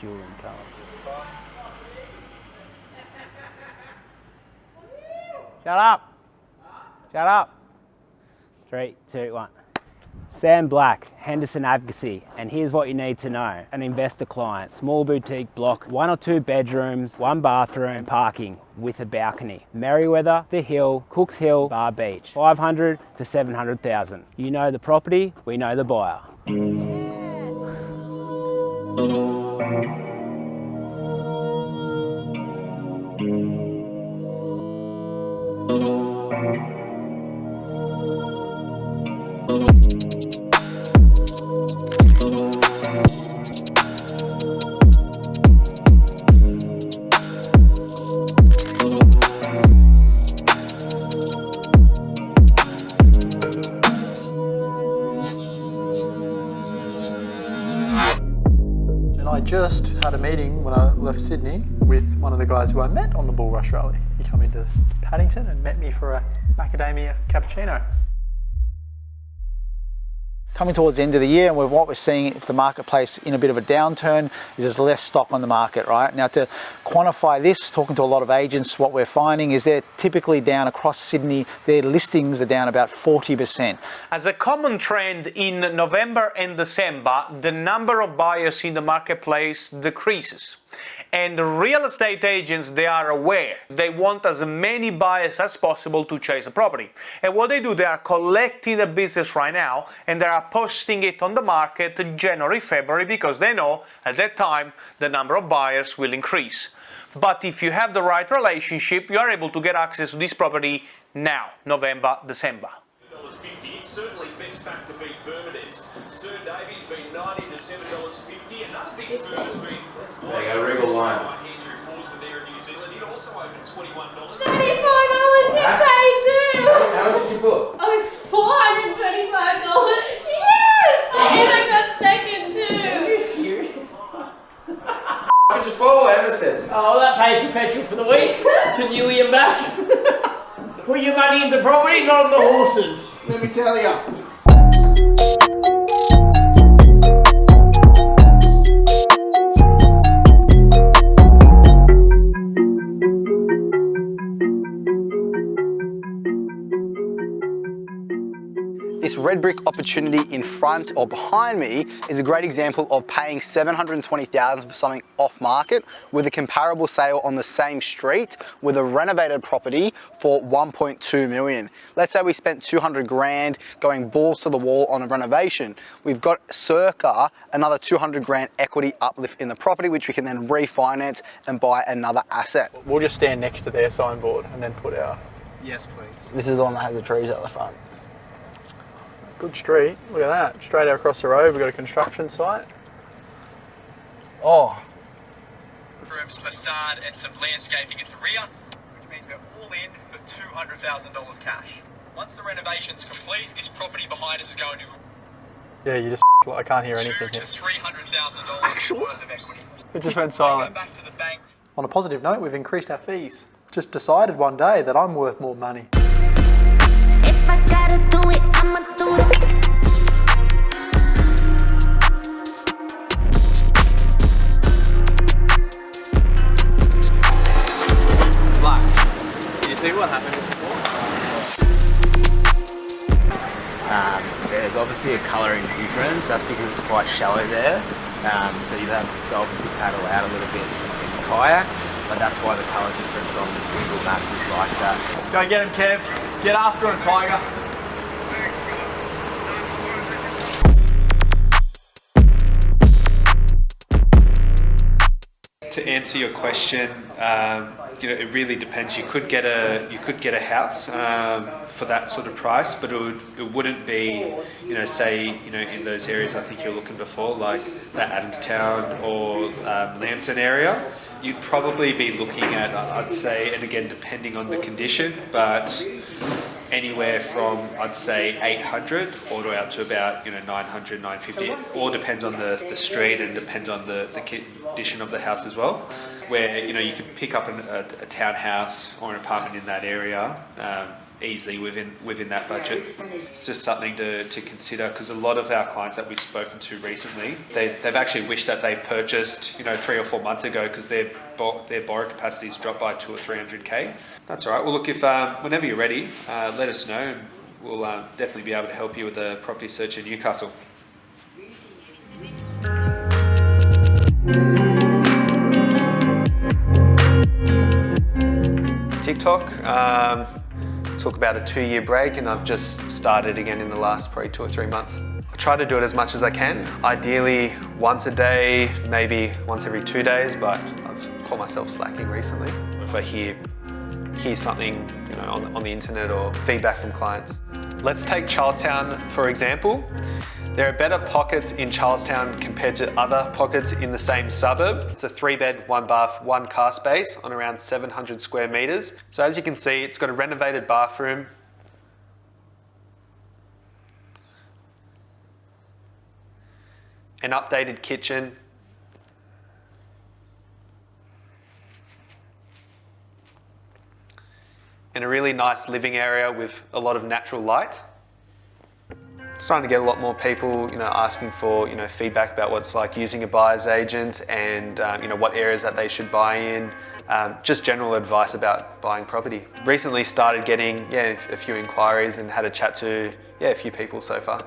dual income. Shut up! Shut up! 3, 2, 1. Sam Black, Henderson Advocacy, and here's what you need to know. An investor client, small boutique block, 1 or 2 bedrooms, 1 bathroom, parking with a balcony. Merriweather, The Hill, Cooks Hill, Bar Beach, 500 to 700,000. You know the property, we know the buyer. I just had a meeting when I left Sydney with one of the guys who I met on the Bull Rush Rally. He came into Paddington and met me for a macadamia cappuccino. Coming towards the end of the year, and what we're seeing if the marketplace in a bit of a downturn is there's less stock on the market, right? Now, to quantify this, talking to a lot of agents, what we're finding is they're typically down across Sydney, their listings are down about 40%. As a common trend in November and December, the number of buyers in the marketplace decreases. And real estate agents, they are aware. They want as many buyers as possible to chase a property. And what they do, they are collecting the business right now and they are posting it on the market in January, February, because they know at that time the number of buyers will increase. But if you have the right relationship, you are able to get access to this property now, November, December. $50. It's certainly best back to beat Bermuda's. Sir Davies been $90 to $7.50. Another big firm has been there you go, Regal line. Andrew Forsman there in New Zealand. He also opened $21. $25 in pay too! How much did you put? Oh, $425. Yes! And I got second too. Are you serious? I just follow what Emma says. Oh, that pays your petrol for the week to Newey and back. Put your money into property, not on the horses. Let me tell you. This red brick opportunity in front or behind me is a great example of paying $720,000 for something off market with a comparable sale on the same street with a renovated property for 1.2 million. Let's say we spent 200 grand going balls to the wall on a renovation. We've got circa another 200 grand equity uplift in the property, which we can then refinance and buy another asset. We'll just stand next to their signboard and then put our... Yes, please. This is the one that has the trees at the front. Good street, look at that. Straight out across the road, we've got a construction site. Oh. Rooms, facade and some landscaping at the rear, which means we're all in for $200,000 cash. Once the renovation's complete, this property behind us is going to... Yeah, you just... I can't hear anything here. $200,000 to $300,000 worth of equity. It just went silent. Back to the bank. On a positive note, we've increased our fees. Just decided one day that I'm worth more money. If I gotta do it, I'ma do it. Black. Did you see what happened just before? There's obviously a colouring difference. That's because it's quite shallow there. So you have to obviously paddle out a little bit in the kayak. But that's why the colour difference on Google Maps is like that. Go get him, Kev. Get after him, Tiger. To answer your question, it really depends. You could get a house for that sort of price, but it wouldn't be, say, in those areas I think you're looking before, like the Adamstown or Lambton area. You'd probably be looking at, I'd say, and again depending on the condition, but anywhere from, I'd say, 800 all the way up to about 900, 950. It all depends on the street and depends on the condition of the house as well. Where you can pick up a townhouse or an apartment in that area easily within that budget. It's just something to consider, because a lot of our clients that we've spoken to recently, they've actually wished that they purchased 3 or 4 months ago, because their borrow capacity has dropped by 200 or 300k. That's all right. Well, look, if whenever you're ready, let us know, and we'll definitely be able to help you with a property search in Newcastle. TikTok, took about a 2-year break, and I've just started again in the last probably 2 or 3 months. I try to do it as much as I can, ideally once a day, maybe once every 2 days, but I've caught myself slacking recently. If I hear something on the internet or feedback from clients. Let's take Charlestown for example. There are better pockets in Charlestown compared to other pockets in the same suburb. It's a 3-bed, 1-bath, 1-car space on around 700 square meters. So as you can see, it's got a renovated bathroom, an updated kitchen, and a really nice living area with a lot of natural light. Starting to get a lot more people, asking for, feedback about what it's like using a buyer's agent, and what areas that they should buy in. Just general advice about buying property. Recently started getting a few inquiries and had a chat to a few people so far.